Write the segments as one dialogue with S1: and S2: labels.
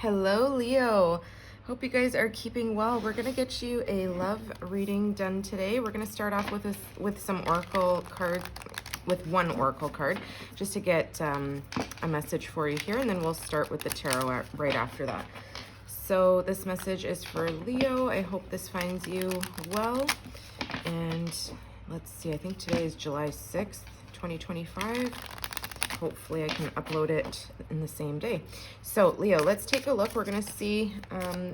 S1: Hello, Leo. Hope you guys are keeping well. We're gonna get you a love reading done today. We're gonna start off with some oracle cards, with one oracle card, just to get a message for you here, and then we'll start with the tarot right after that. So this message is for Leo. I hope this finds you well. And let's see, I think today is July 6th, 2025. Hopefully I can upload it in the same day. So Leo, let's take a look. We're going to see,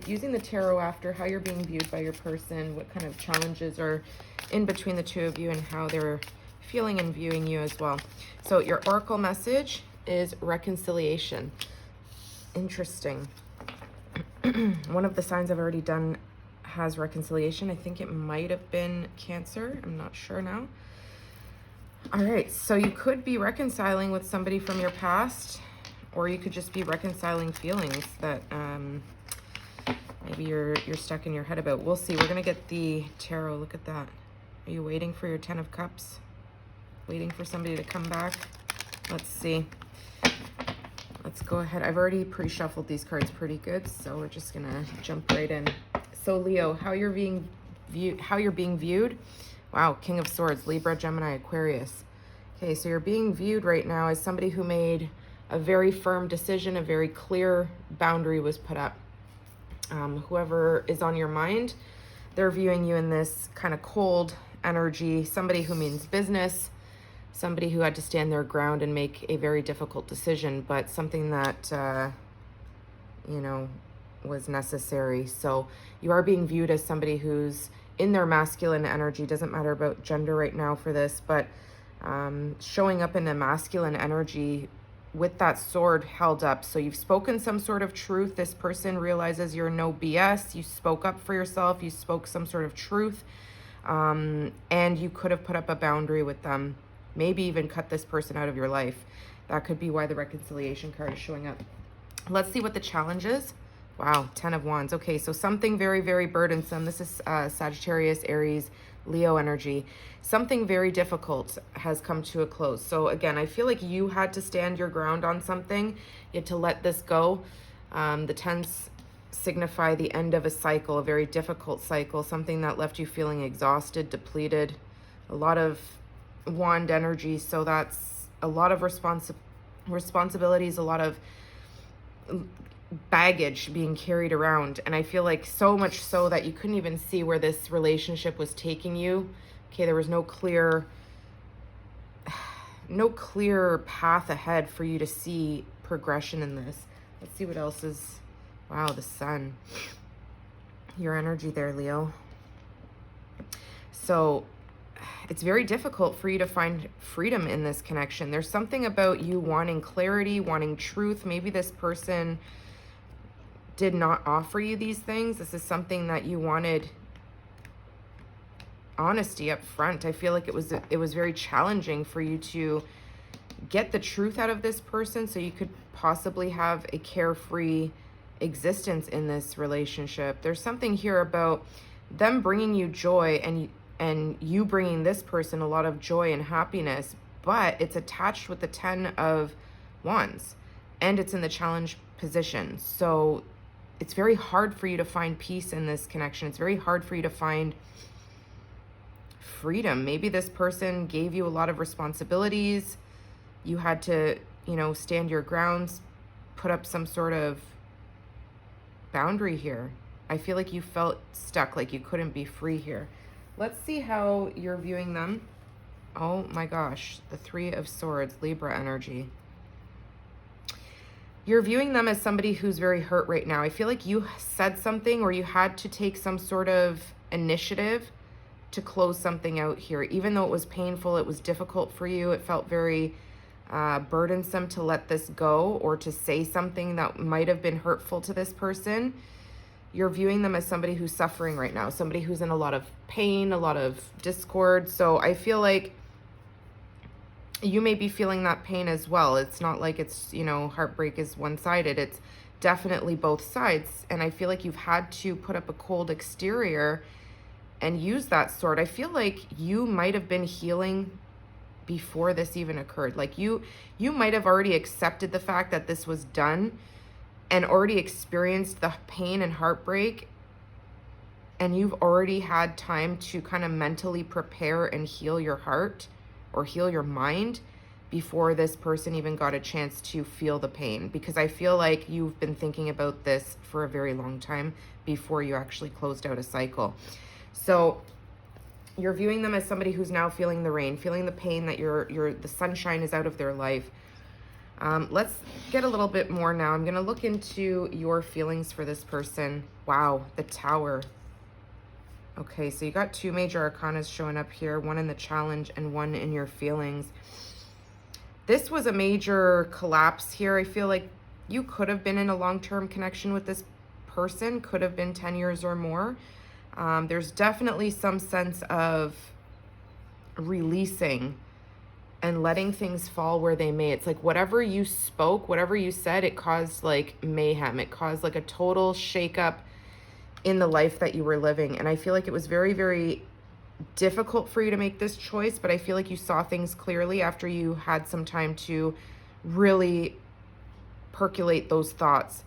S1: using the tarot after, how you're being viewed by your person, what kind of challenges are in between the two of you, and how they're feeling and viewing you as well. So your oracle message is reconciliation. Interesting. One of the signs I've already done has reconciliation. I think it might have been Cancer. I'm not sure now. All right, so you could be reconciling with somebody from your past, or you could just be reconciling feelings that maybe you're stuck in your head about. We'll see. We're going to get the tarot. Look at that. Are you waiting for your 10 of Cups? Waiting for somebody to come back? Let's see. Let's go ahead. I've already pre-shuffled these cards pretty good, so we're just going to jump right in. So Leo, how you're being viewed? Wow, King of Swords, Libra, Gemini, Aquarius. Okay, so you're being viewed right now as somebody who made a very firm decision, a very clear boundary was put up. Whoever is on your mind, they're viewing you in this kind of cold energy, somebody who means business, somebody who had to stand their ground and make a very difficult decision, but something that, was necessary. So you are being viewed as somebody who's in their masculine energy. Doesn't matter about gender right now for this, but showing up in a masculine energy with that sword held up. So you've spoken some sort of truth. This person realizes you're no BS. You spoke up for yourself. You spoke some sort of truth. And you could have put up a boundary with them. Maybe even cut this person out of your life. That could be why the reconciliation card is showing up. Let's see what the challenge is. Wow, 10 of Wands. Okay, so something very, very burdensome. This is Sagittarius, Aries, Leo energy. Something very difficult has come to a close. So again, I feel like you had to stand your ground on something. You had to let this go. The 10s signify the end of a cycle, a very difficult cycle, something that left you feeling exhausted, depleted, a lot of Wand energy. So that's a lot of responsibilities, a lot of baggage being carried around, and I feel like so much so that you couldn't even see where this relationship was taking you. Okay, there was no clear path ahead for you to see progression in this. Let's see what else is. Wow, the Sun, your energy there, Leo. So it's very difficult for you to find freedom in this connection. There's something about you wanting clarity, wanting truth. Maybe this person did not offer you these things. This is something that you wanted, honesty up front. I feel like it was very challenging for you to get the truth out of this person so you could possibly have a carefree existence in this relationship. There's something here about them bringing you joy and you bringing this person a lot of joy and happiness, but it's attached with the 10 of Wands and it's in the challenge position. So it's very hard for you to find peace in this connection. It's very hard for you to find freedom. Maybe this person gave you a lot of responsibilities. You had to, stand your grounds, put up some sort of boundary here. I feel like you felt stuck, like you couldn't be free here. Let's see how you're viewing them. Oh my gosh, the 3 of Swords, Libra energy. You're viewing them as somebody who's very hurt right now. I feel like you said something or you had to take some sort of initiative to close something out here. Even though it was painful, it was difficult for you, it felt very burdensome to let this go or to say something that might have been hurtful to this person. You're viewing them as somebody who's suffering right now, somebody who's in a lot of pain, a lot of discord. So I feel like you may be feeling that pain as well. It's not like it's, heartbreak is one-sided. It's definitely both sides. And I feel like you've had to put up a cold exterior and use that sword. I feel like you might have been healing before this even occurred. Like you might have already accepted the fact that this was done and already experienced the pain and heartbreak, and you've already had time to kind of mentally prepare and heal your heart or heal your mind before this person even got a chance to feel the pain. Because I feel like you've been thinking about this for a very long time before you actually closed out a cycle. So you're viewing them as somebody who's now feeling the rain, feeling the pain, that the sunshine is out of their life. Let's get a little bit more now. I'm going to look into your feelings for this person. Wow, the Tower. Okay, so you got two major arcanas showing up here, one in the challenge and one in your feelings. This was a major collapse here. I feel like you could have been in a long-term connection with this person, could have been 10 years or more. There's definitely some sense of releasing and letting things fall where they may. It's like whatever you spoke, whatever you said, it caused like mayhem. It caused like a total shakeup in the life that you were living. And I feel like it was very, very difficult for you to make this choice, but I feel like you saw things clearly after you had some time to really percolate those thoughts.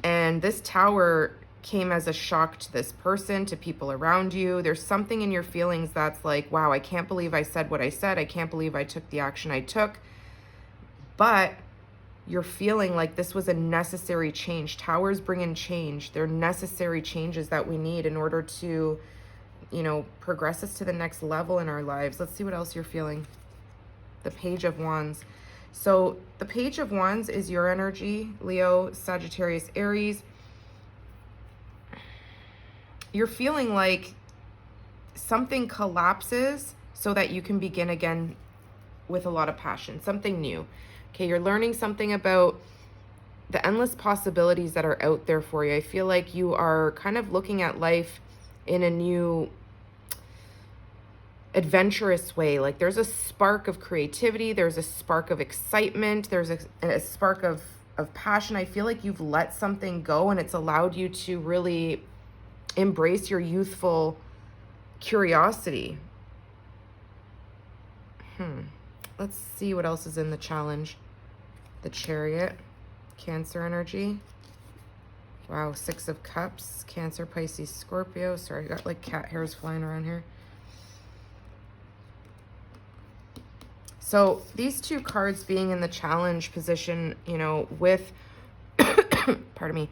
S1: And this Tower came as a shock to this person, to people around you. There's something in your feelings that's like, wow, I can't believe I said what I said. I can't believe I took the action I took. But you're feeling like this was a necessary change. Towers bring in change. They're necessary changes that we need in order to, you know, progress us to the next level in our lives. Let's see what else you're feeling. The Page of Wands. So the Page of Wands is your energy, Leo, Sagittarius, Aries. You're feeling like something collapses so that you can begin again with a lot of passion, something new. Okay, you're learning something about the endless possibilities that are out there for you. I feel like you are kind of looking at life in a new, adventurous way. Like there's a spark of creativity, there's a spark of excitement, there's a spark of passion. I feel like you've let something go and it's allowed you to really embrace your youthful curiosity. Let's see what else is in the challenge. The Chariot, Cancer energy. Wow, Six of Cups, Cancer, Pisces, Scorpio. Sorry, I got like cat hairs flying around here. So these two cards being in the challenge position, you know, with, pardon me,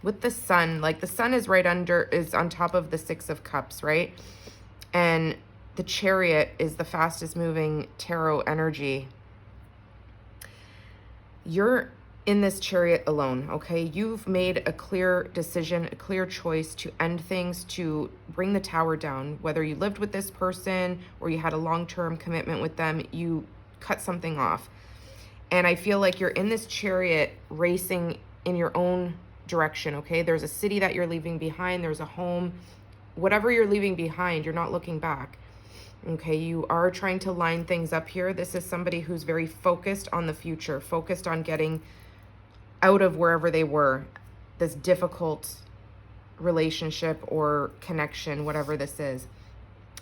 S1: with the Sun, like the Sun is is on top of the Six of Cups, right? And the Chariot is the fastest moving tarot energy. You're in this Chariot alone, okay? You've made a clear decision, a clear choice to end things, to bring the Tower down. Whether you lived with this person or you had a long-term commitment with them, you cut something off. And I feel like you're in this Chariot racing in your own direction, okay? There's a city that you're leaving behind. There's a home. Whatever you're leaving behind, you're not looking back. Okay, you are trying to line things up here. This is somebody who's very focused on the future, focused on getting out of wherever they were, this difficult relationship or connection, whatever this is.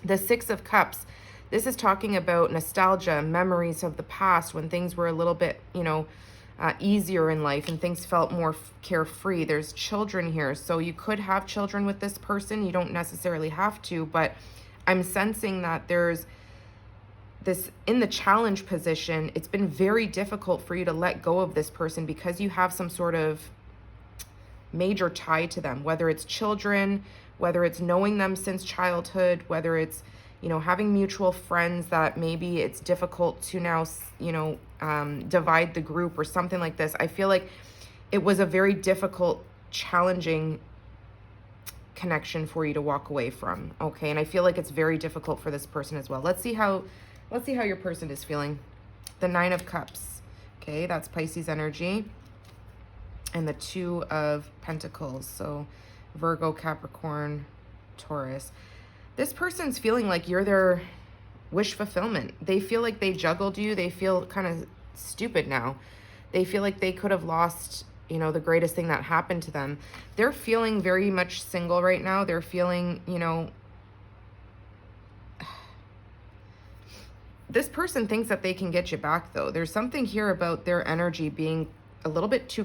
S1: The Six of Cups, this is talking about nostalgia, memories of the past when things were a little bit, you know, easier in life and things felt more carefree. There's children here, so you could have children with this person. You don't necessarily have to, but I'm sensing that there's this in the challenge position. It's been very difficult for you to let go of this person because you have some sort of major tie to them, whether it's children, whether it's knowing them since childhood, whether it's, you know, having mutual friends that maybe it's difficult to now, you know, divide the group or something like this. I feel like it was a very difficult, challenging connection for you to walk away from, okay? And I feel like it's very difficult for this person as well. Let's see how your person is feeling. The Nine of Cups, okay? That's Pisces energy. And the Two of Pentacles, so Virgo, Capricorn, Taurus. This person's feeling like you're their wish fulfillment. They feel like they juggled you. They feel kind of stupid now. They feel like they could have lost, you know, the greatest thing that happened to them. They're feeling very much single right now. They're feeling, you know, This person thinks that they can get you back, though. There's something here about their energy being a little bit too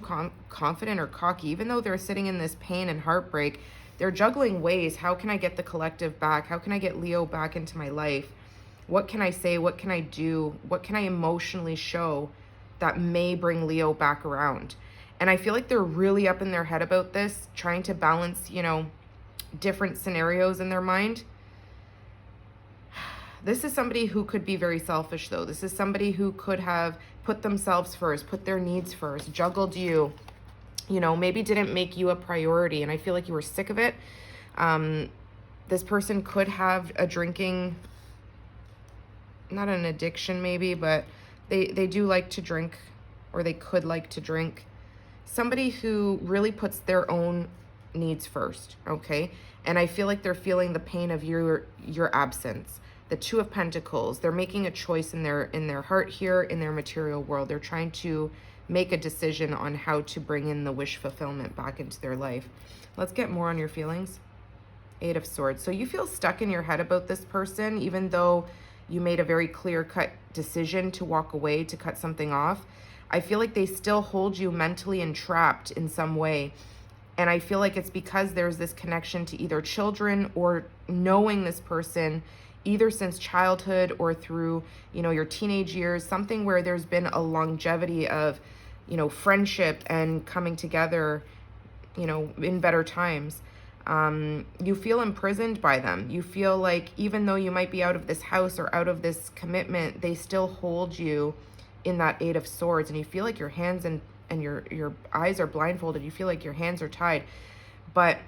S1: confident or cocky. Even though they're sitting in this pain and heartbreak, they're juggling ways. How can I get the collective back? How can I get Leo back into my life? What can I say? What can I do? What can I emotionally show that may bring Leo back around? And I feel like they're really up in their head about this, trying to balance, you know, different scenarios in their mind. This is somebody who could be very selfish, though. This is somebody who could have put themselves first, put their needs first, juggled you, you know, maybe didn't make you a priority. And I feel like you were sick of it. This person could have a drinking, not an addiction maybe, but they do like to drink, or they could like to drink. Somebody who really puts their own needs first, okay? And I feel like they're feeling the pain of your absence. The Two of Pentacles, they're making a choice in their heart here, in their material world. They're trying to make a decision on how to bring in the wish fulfillment back into their life. Let's get more on your feelings. Eight of Swords. So you feel stuck in your head about this person, even though you made a very clear-cut decision to walk away, to cut something off. I feel like they still hold you mentally entrapped in some way. And I feel like it's because there's this connection to either children or knowing this person either since childhood or through, you know, your teenage years, something where there's been a longevity of, you know, friendship and coming together, you know, in better times. You feel imprisoned by them. You feel like even though you might be out of this house or out of this commitment, they still hold you in that Eight of Swords, and you feel like your hands and your eyes are blindfolded. You feel like your hands are tied, but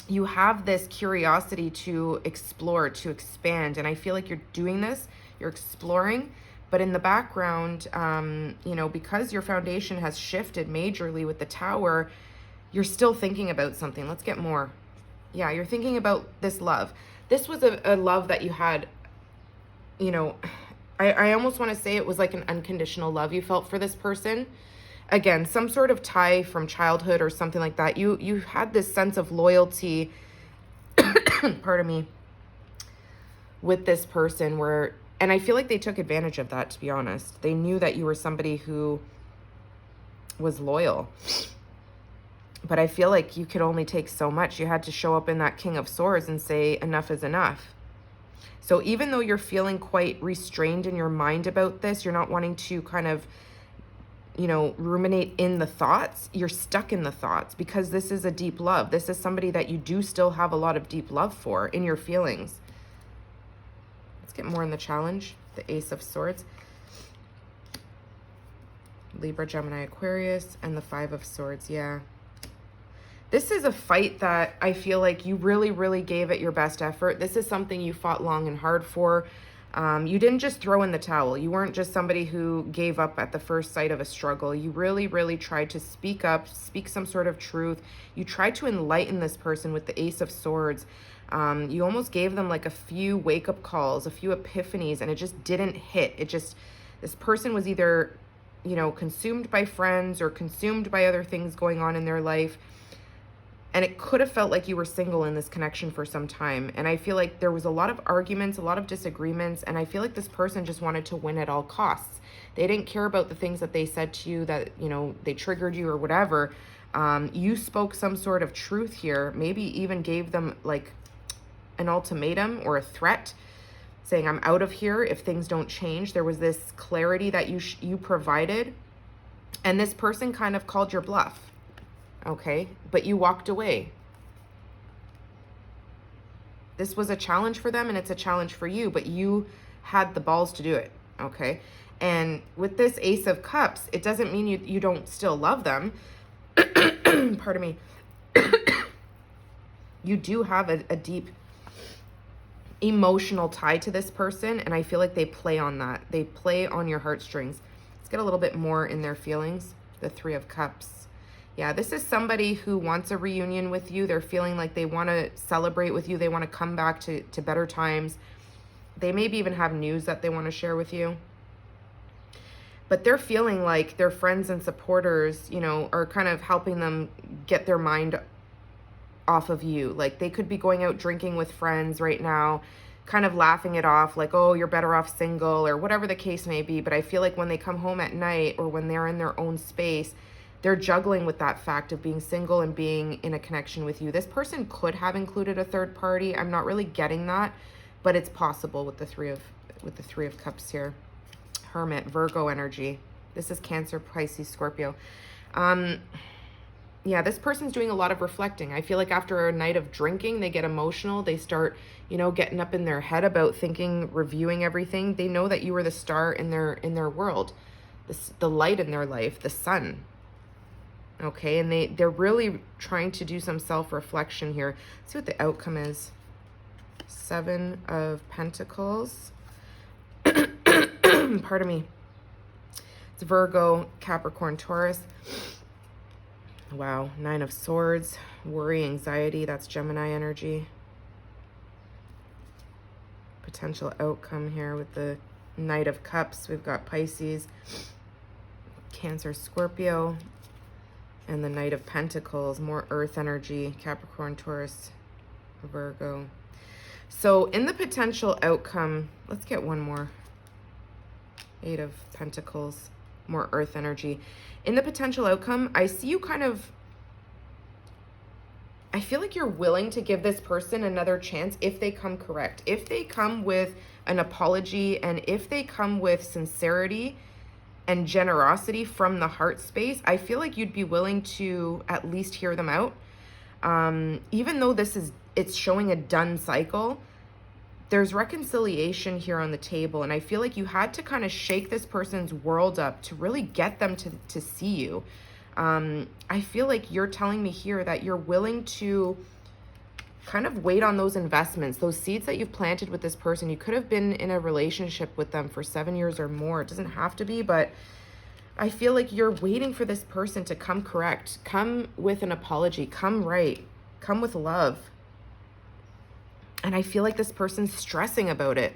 S1: you have this curiosity to explore, to expand. And I feel like you're doing this, you're exploring, but in the background, you know, because your foundation has shifted majorly with the Tower, you're still thinking about something. Let's get more. Yeah, you're thinking about this love. This was a love that you had, you know, I almost want to say it was like an unconditional love you felt for this person. Again, some sort of tie from childhood or something like that. You had this sense of loyalty, pardon me, with this person where, and I feel like they took advantage of that, to be honest. They knew that you were somebody who was loyal. But I feel like you could only take so much. You had to show up in that King of Swords and say, enough is enough. So even though you're feeling quite restrained in your mind about this, you're not wanting to kind of, you know, ruminate in the thoughts, you're stuck in the thoughts because this is a deep love. This is somebody that you do still have a lot of deep love for in your feelings. Let's get more in the challenge. The Ace of Swords. Libra, Gemini, Aquarius, and the Five of Swords. Yeah. This is a fight that I feel like you really, really gave it your best effort. This is something you fought long and hard for. You didn't just throw in the towel. You weren't just somebody who gave up at the first sight of a struggle. You really, really tried to speak up, speak some sort of truth. You tried to enlighten this person with the Ace of Swords. You almost gave them like a few wake-up calls, a few epiphanies, and it just didn't hit. This person was either, you know, consumed by friends or consumed by other things going on in their life. And it could have felt like you were single in this connection for some time. And I feel like there was a lot of arguments, a lot of disagreements. And I feel like this person just wanted to win at all costs. They didn't care about the things that they said to you that, you know, they triggered you or whatever. You spoke some sort of truth here, maybe even gave them like an ultimatum or a threat saying, I'm out of here if things don't change. There was this clarity that you provided. And this person kind of called your bluff. Okay, but you walked away. This was a challenge for them and it's a challenge for you, but you had the balls to do it, okay? And with this Ace of Cups, it doesn't mean you don't still love them. Pardon me. You do have a deep emotional tie to this person, and I feel like they play on that. They play on your heartstrings. Let's get a little bit more in their feelings. The Three of Cups. Yeah, this is somebody who wants a reunion with you. They're feeling like they want to celebrate with you. They want to come back to better times. They maybe even have news that they want to share with you. But they're feeling like their friends and supporters, you know, are kind of helping them get their mind off of you. Like they could be going out drinking with friends right now, kind of laughing it off, like, oh, you're better off single, or whatever the case may be. But I feel like when they come home at night, or when they're in their own space, they're juggling with that fact of being single and being in a connection with you. This person could have included a third party. I'm not really getting that, but it's possible with the Three of Cups here. Hermit, Virgo energy. This is Cancer, Pisces, Scorpio. Yeah, this person's doing a lot of reflecting. I feel like after a night of drinking, they get emotional. They start, you know, getting up in their head about thinking, reviewing everything. They know that you were the star in their world, the light in their life, the sun. Okay, and they're really trying to do some self-reflection here. Let's see what the outcome is. 7 of Pentacles. Pardon me. It's Virgo, Capricorn, Taurus. Wow, 9 of Swords. Worry, anxiety, that's Gemini energy. Potential outcome here with the Knight of Cups. We've got Pisces, Cancer, Scorpio. And the Knight of Pentacles, more earth energy, Capricorn, Taurus, Virgo. So in the potential outcome, let's get one more. 8 of Pentacles, more earth energy. In the potential outcome, I see you kind of, I feel like you're willing to give this person another chance if they come correct. If they come with an apology, and if they come with sincerity and generosity from the heart space, I feel like you'd be willing to at least hear them out. Even though it's showing a done cycle, there's reconciliation here on the table. And I feel like you had to kind of shake this person's world up to really get them to see you. I feel like you're telling me here that you're willing to kind of wait on those investments, those seeds that you've planted with this person. You could have been in a relationship with them for 7 years or more. It doesn't have to be, but I feel like you're waiting for this person to come correct, come with an apology, come right, come with love. And I feel like this person's stressing about it.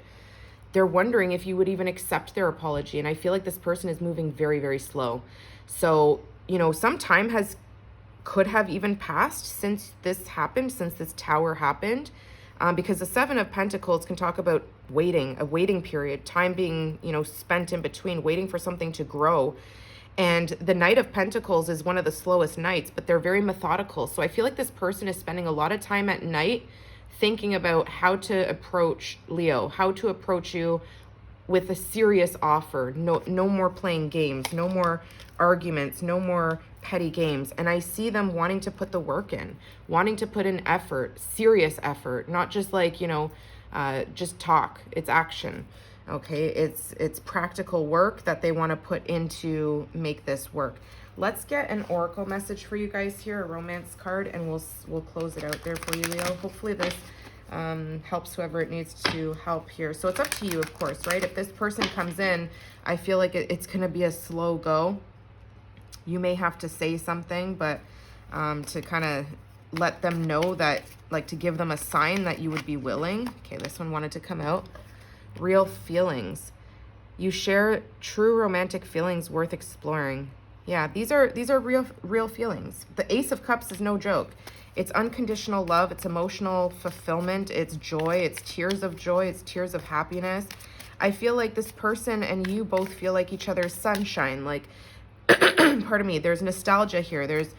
S1: They're wondering if you would even accept their apology. And I feel like this person is moving very, very slow. So, you know, some time could have even passed since this happened, since this tower happened, because the 7 of Pentacles can talk about waiting, a waiting period, time being, you know, spent in between, waiting for something to grow. And the Knight of Pentacles is one of the slowest knights, but they're very methodical. So I feel like this person is spending a lot of time at night thinking about how to approach Leo, how to approach you with a serious offer. No more playing games, no more arguments, no more petty games. And I see them wanting to put the work in, wanting to put in effort, serious effort, not just like, you know, just talk. It's action. Okay, it's practical work that they want to put into make this work. Let's get an oracle message for you guys here, a romance card, and we'll close it out there for you, Leo. Hopefully this helps whoever it needs to help here. So it's up to you, of course, right? If this person comes in, I feel like it's going to be a slow go. You may have to say something, but to kind of let them know that, like, to give them a sign that you would be willing. Okay, this one wanted to come out. Real feelings. You share true romantic feelings worth exploring. Yeah, these are real feelings. The Ace of Cups is no joke. It's unconditional love, it's emotional fulfillment, it's joy, it's tears of joy, it's tears of happiness. I feel like this person and you both feel like each other's sunshine. Like, pardon me, there's nostalgia here. There's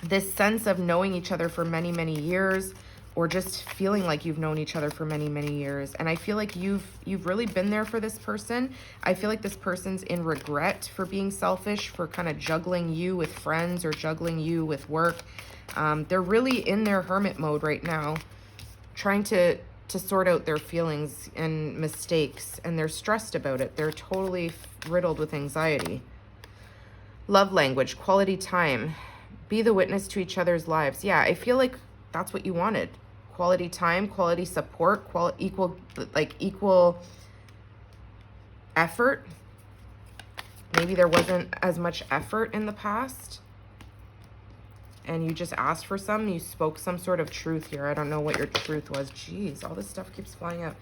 S1: this sense of knowing each other for many, many years, or just feeling like you've known each other for many, many years. And I feel like you've really been there for this person. I feel like this person's in regret for being selfish, for kind of juggling you with friends or juggling you with work. They're really in their hermit mode right now, trying to sort out their feelings and mistakes, and they're stressed about it. They're totally riddled with anxiety. Love language, quality time. Be the witness to each other's lives. Yeah, I feel like that's what you wanted. Quality time, quality support, equal effort. Maybe there wasn't as much effort in the past, and you just asked for some. You spoke some sort of truth here. I don't know what your truth was. Jeez, all this stuff keeps flying out.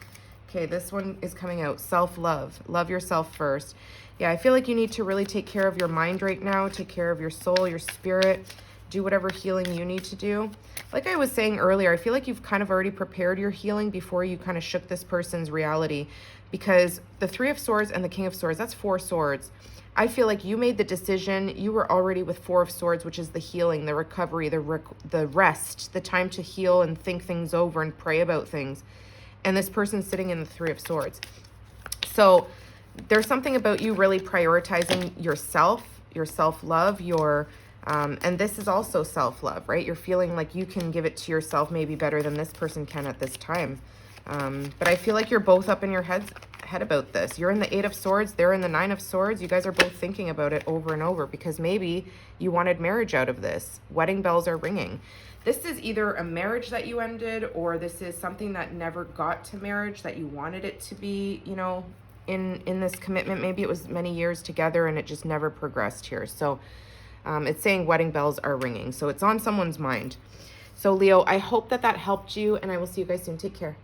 S1: Okay, this one is coming out. Self-love. Love yourself first. Yeah, I feel like you need to really take care of your mind right now, take care of your soul, your spirit. do whatever healing you need to do. Like I was saying earlier, I feel like you've kind of already prepared your healing before you kind of shook this person's reality, because the Three of Swords and the King of Swords, that's 4 swords. I feel like you made the decision. You were already with 4 of Swords, which is the healing, the recovery, the rest, the time to heal and think things over and pray about things. And this person's sitting in the 3 of Swords. So there's something about you really prioritizing yourself, your self-love, and this is also self-love, right? You're feeling like you can give it to yourself maybe better than this person can at this time. But I feel like you're both up in your head about this. You're in the 8 of Swords. They're in the 9 of Swords. You guys are both thinking about it over and over because maybe you wanted marriage out of this. Wedding bells are ringing. This is either a marriage that you ended, or this is something that never got to marriage, that you wanted it to be, you know, in this commitment. Maybe it was many years together and it just never progressed here. So it's saying wedding bells are ringing. So it's on someone's mind. So Leo, I hope that helped you, and I will see you guys soon. Take care.